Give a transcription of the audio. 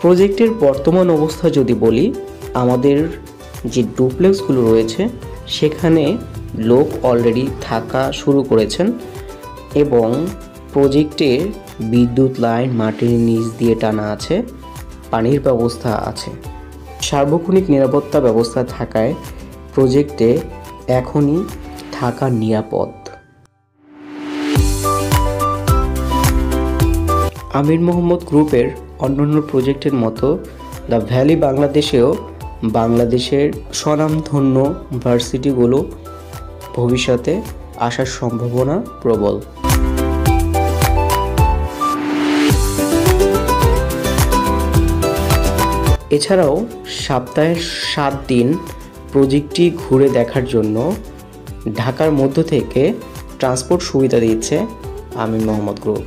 প্রজেক্টের বর্তমান অবস্থা যদি বলি, আমাদের যে ডুপ্লেক্সগুলো রয়েছে সেখানে লোক অলরেডি থাকা শুরু করেছেন এবং প্রজেক্টের বিদ্যুৎ লাইন মাটির নিচ দিয়ে টানা আছে, পানির ব্যবস্থা আছে। সার্বক্ষণিক নিরাপত্তা ব্যবস্থা থাকায় প্রজেক্টে এখনই থাকা নিরাপদ। আমির মোহাম্মদ গ্রুপের অন্যান্য প্রজেক্টের মতো দ্য ভ্যালি বাংলাদেশেও বাংলাদেশের স্বনামধন্য ভার্সিটিগুলো ভবিষ্যতে আসার সম্ভাবনা প্রবল। এছাড়াও সপ্তাহে 7 দিন প্রজেক্টটি ঘুরে দেখার জন্য ঢাকার মধ্য থেকে ট্রান্সপোর্ট সুবিধা দিচ্ছে আমির মোহাম্মদ গ্রুপ।